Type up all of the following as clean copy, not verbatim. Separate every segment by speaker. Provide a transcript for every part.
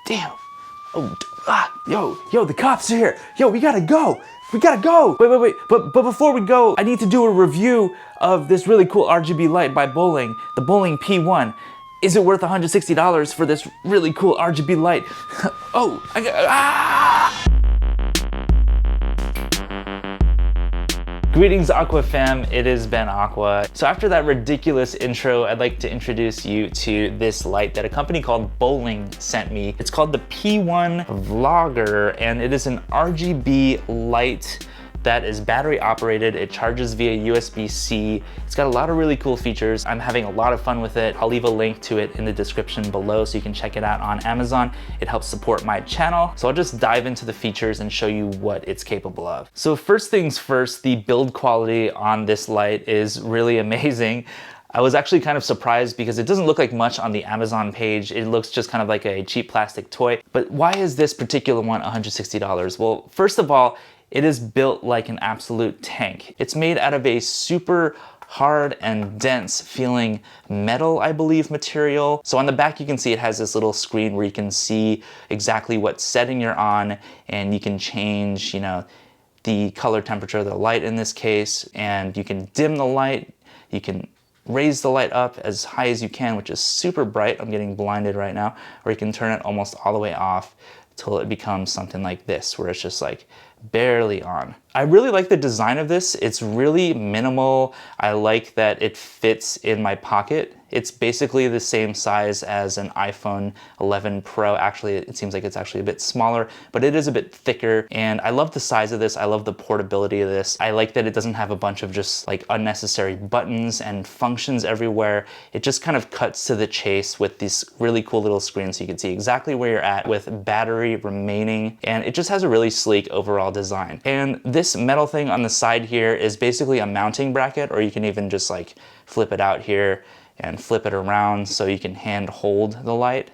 Speaker 1: Damn. Oh, yo, the cops are here. Yo, we gotta go. We gotta go. Wait. But before we go, I need to do a review of this really cool RGB light by Boling, the Boling P1. Is it worth $160 for this really cool RGB light? Oh, Greetings Aqua fam, it is Ben Aqua. So after that ridiculous intro, I'd like to introduce you to this light that a company called Boling sent me. It's called the P1 Vlogger, and it is an RGB light that is battery operated. It charges via USB-C. It's got a lot of really cool features. I'm having a lot of fun with it. I'll leave a link to it in the description below so you can check it out on Amazon. It helps support my channel. So I'll just dive into the features and show you what it's capable of. So first things first, the build quality on this light is really amazing. I was actually kind of surprised because it doesn't look like much on the Amazon page. It looks just kind of like a cheap plastic toy. But why is this particular one $160? Well, first of all, it is built like an absolute tank. It's made out of a super hard and dense feeling metal, I believe, material. So on the back, you can see it has this little screen where you can see exactly what setting you're on, and you can change, the color temperature of the light in this case, and you can dim the light. You can raise the light up as high as you can, which is super bright. I'm getting blinded right now. Or you can turn it almost all the way off till it becomes something like this, where it's just like barely on. I really like the design of this. It's really minimal. I like that it fits in my pocket. It's basically the same size as an iPhone 11 Pro. Actually, it seems like it's actually a bit smaller, but it is a bit thicker. And I love the size of this. I love the portability of this. I like that it doesn't have a bunch of just like unnecessary buttons and functions everywhere. It just kind of cuts to the chase with these really cool little screens so you can see exactly where you're at with battery remaining. And it just has a really sleek overall design. And this metal thing on the side here is basically a mounting bracket, or you can even just like flip it out here and flip it around so you can hand hold the light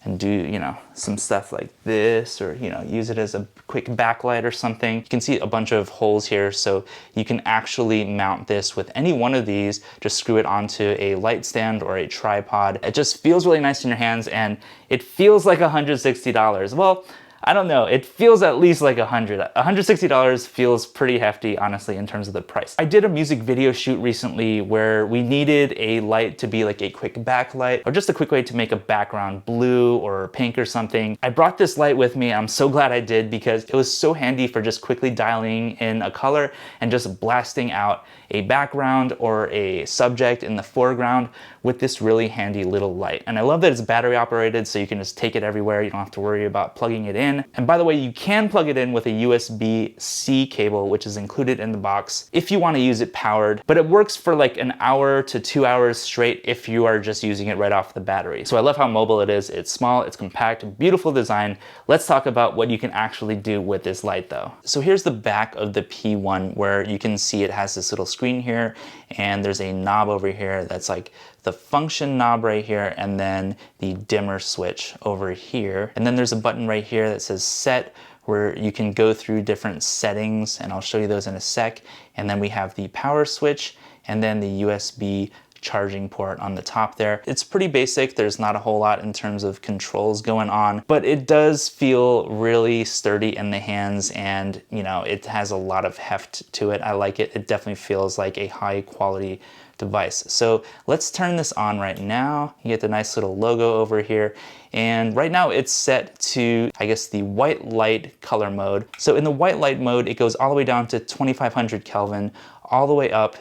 Speaker 1: and do, some stuff like this, or, use it as a quick backlight or something. You can see a bunch of holes here, so you can actually mount this with any one of these. Just screw it onto a light stand or a tripod. It just feels really nice in your hands, and it feels like $160. Well, I don't know, it feels at least like $160 feels pretty hefty, honestly, in terms of the price. I did a music video shoot recently where we needed a light to be like a quick backlight, or just a quick way to make a background blue or pink or something. I brought this light with me, and I'm so glad I did, because it was so handy for just quickly dialing in a color and just blasting out a background or a subject in the foreground with this really handy little light. And I love that it's battery operated, so you can just take it everywhere. You don't have to worry about plugging it in. And by the way, you can plug it in with a USB-C cable, which is included in the box if you want to use it powered, but it works for like an hour to 2 hours straight if you are just using it right off the battery. So I love how mobile it is. It's small, it's compact, beautiful design. Let's talk about what you can actually do with this light though. So here's the back of the P1, where you can see it has this little screen here, and there's a knob over here that's like the function knob right here, and then the dimmer switch over here. And then there's a button right here that says set, where you can go through different settings, and I'll show you those in a sec. And then we have the power switch, and then the USB charging port on the top there. It's pretty basic. There's not a whole lot in terms of controls going on, but it does feel really sturdy in the hands, and it has a lot of heft to it. I like it. It definitely feels like a high quality device. So let's turn this on right now. You get the nice little logo over here. And right now it's set to, I guess, the white light color mode. So in the white light mode, it goes all the way down to 2500 Kelvin, all the way up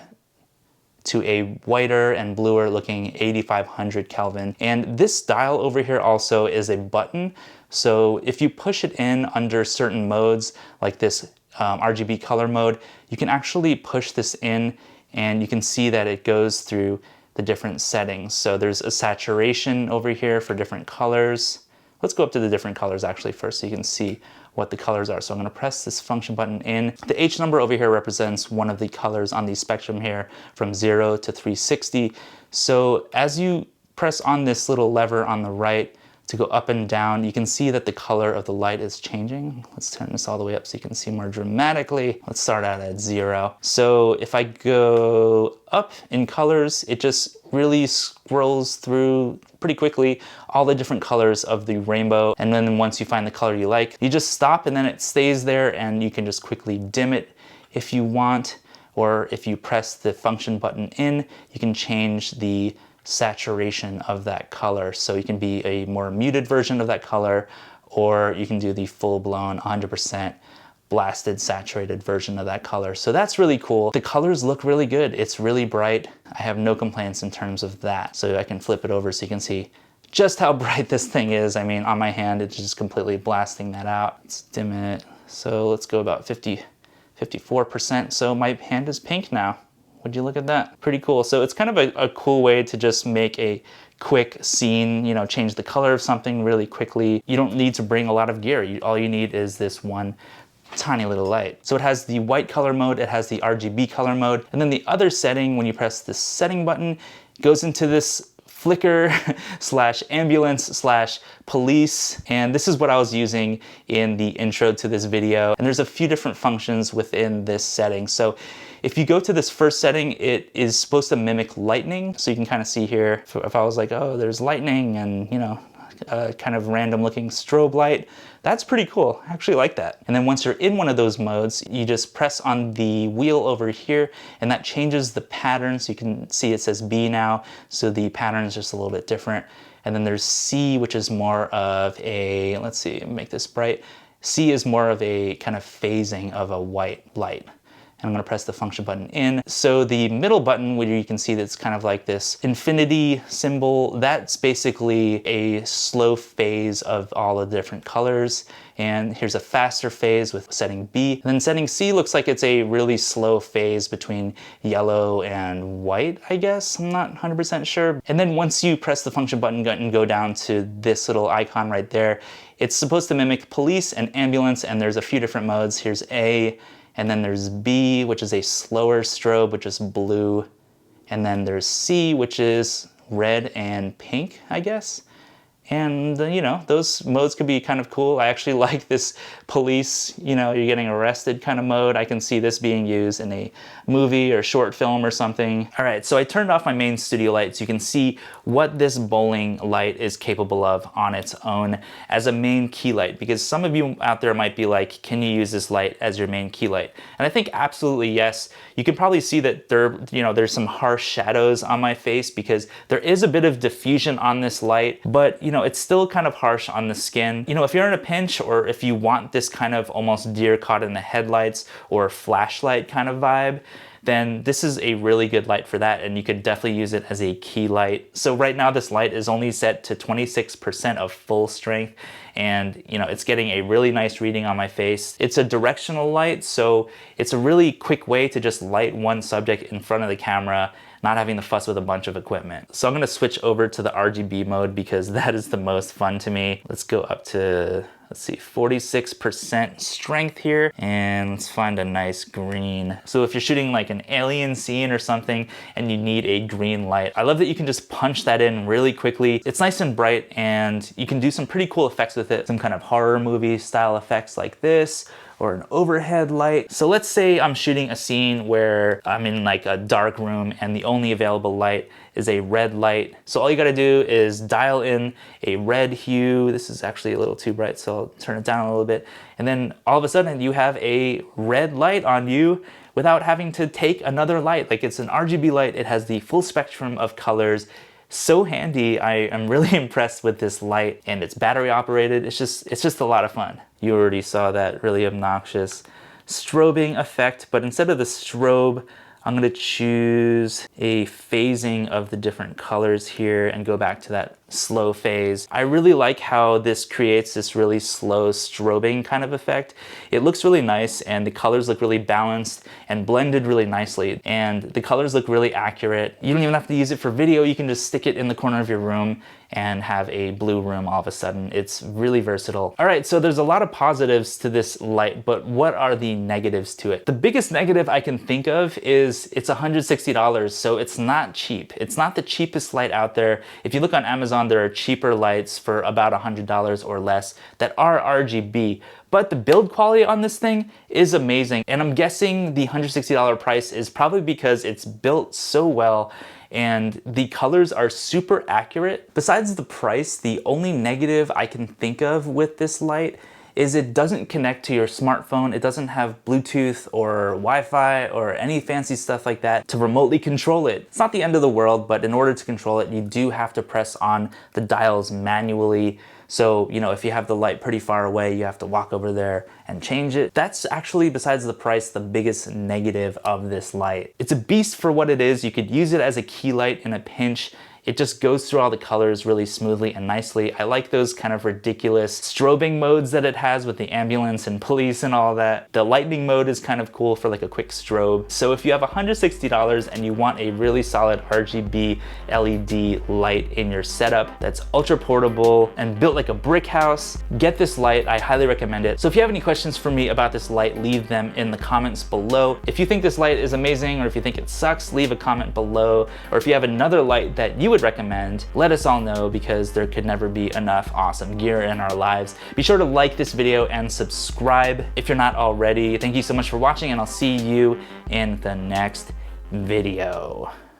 Speaker 1: to a whiter and bluer looking 8500 Kelvin. And this dial over here also is a button. So if you push it in under certain modes, like this RGB color mode, you can actually push this in, and you can see that it goes through the different settings. So there's a saturation over here for different colors. Let's go up to the different colors actually first so you can see what the colors are. So I'm gonna press this function button in. The H number over here represents one of the colors on the spectrum here from 0 to 360. So as you press on this little lever on the right to go up and down. You can see that the color of the light is changing. Let's turn this all the way up so you can see more dramatically. Let's start out at 0. So if I go up in colors, it just really scrolls through pretty quickly all the different colors of the rainbow. And then once you find the color you like, you just stop and then it stays there, and you can just quickly dim it if you want. Or if you press the function button in, you can change the saturation of that color. So you can be a more muted version of that color, or you can do the full-blown 100% blasted saturated version of that color. So that's really cool. The colors look really good. It's really bright. I have no complaints in terms of that. So I can flip it over so you can see just how bright this thing is. I mean, on my hand, it's just completely blasting that out. Let's dim it. So let's go about 54%. So my hand is pink now. Would you look at that? Pretty cool. So it's kind of a cool way to just make a quick scene, you know, change the color of something really quickly. You don't need to bring a lot of gear. All you need is this one tiny little light. So it has the white color mode, it has the RGB color mode, and then the other setting, when you press the setting button, goes into this flicker slash ambulance slash police. And this is what I was using in the intro to this video. And there's a few different functions within this setting. So if you go to this first setting, it is supposed to mimic lightning. So you can kind of see here, if I was like, oh, there's lightning and, you know, kind of random looking strobe light, that's pretty cool. I actually like that. And then once you're in one of those modes, you just press on the wheel over here and that changes the pattern. So you can see it says B now. So the pattern is just a little bit different. And then there's C, which is more of a, let's see, make this bright. C is more of a kind of phasing of a white light. And I'm gonna press the function button in. So the middle button, where you can see that's kind of like this infinity symbol, that's basically a slow phase of all the different colors. And here's a faster phase with setting B. And then setting C looks like it's a really slow phase between yellow and white, I guess. I'm not 100% sure. And then once you press the function button and go down to this little icon right there, it's supposed to mimic police and ambulance, and there's a few different modes. Here's A, and then there's B, which is a slower strobe, which is blue. And then there's C, which is red and pink, I guess. And, you know, those modes could be kind of cool. I actually like this police, you know, you're getting arrested kind of mode. I can see this being used in a movie or short film or something. All right, so I turned off my main studio light so you can see what this Boling light is capable of on its own as a main key light, because some of you out there might be like, can you use this light as your main key light? And I think absolutely yes. You can probably see that there's some harsh shadows on my face because there is a bit of diffusion on this light, but you know, it's still kind of harsh on the skin. You know, if you're in a pinch, or if you want this kind of almost deer caught in the headlights or flashlight kind of vibe, then this is a really good light for that, and you could definitely use it as a key light. So right now this light is only set to 26% of full strength, and you know, it's getting a really nice reading on my face. It's a directional light, so it's a really quick way to just light one subject in front of the camera, not having to fuss with a bunch of equipment. So I'm gonna switch over to the RGB mode because that is the most fun to me. Let's go up to, let's see, 46% strength here, and let's find a nice green. So if you're shooting like an alien scene or something and you need a green light, I love that you can just punch that in really quickly. It's nice and bright, and you can do some pretty cool effects with it. Some kind of horror movie style effects like this, or an overhead light. So let's say I'm shooting a scene where I'm in like a dark room and the only available light is a red light. So all you gotta do is dial in a red hue. This is actually a little too bright, so I'll turn it down a little bit. And then all of a sudden you have a red light on you without having to take another light. Like, it's an RGB light, it has the full spectrum of colors. So handy. I am really impressed with this light, and it's battery operated. It's just a lot of fun. You already saw that really obnoxious strobing effect, but instead of the strobe, I'm gonna choose a phasing of the different colors here and go back to that slow phase. I really like how this creates this really slow strobing kind of effect. It looks really nice, and the colors look really balanced and blended really nicely, and the colors look really accurate. You don't even have to use it for video. You can just stick it in the corner of your room and have a blue room all of a sudden. It's really versatile. All right, so there's a lot of positives to this light, but what are the negatives to it? The biggest negative I can think of is it's $160, so it's not cheap. It's not the cheapest light out there. If you look on Amazon, Amazon, there are cheaper lights for about $100 or less that are RGB. But the build quality on this thing is amazing. And I'm guessing the $160 price is probably because it's built so well and the colors are super accurate. Besides the price, the only negative I can think of with this light is it doesn't connect to your smartphone. It doesn't have Bluetooth or Wi-Fi or any fancy stuff like that to remotely control it. It's not the end of the world, but in order to control it, you do have to press on the dials manually. So, you know, if you have the light pretty far away, you have to walk over there and change it. That's actually, besides the price, the biggest negative of this light. It's a beast for what it is. You could use it as a key light in a pinch. It just goes through all the colors really smoothly and nicely. I like those kind of ridiculous strobing modes that it has with the ambulance and police and all that. The lightning mode is kind of cool for like a quick strobe. So if you have $160 and you want a really solid RGB LED light in your setup that's ultra portable and built like a brick house, get this light. I highly recommend it. So if you have any questions for me about this light, leave them in the comments below. If you think this light is amazing or if you think it sucks, leave a comment below. Or if you have another light that you would recommend, let us all know, because there could never be enough awesome gear in our lives. Be sure to like this video and subscribe if you're not already. Thank you so much for watching, and I'll see you in the next video.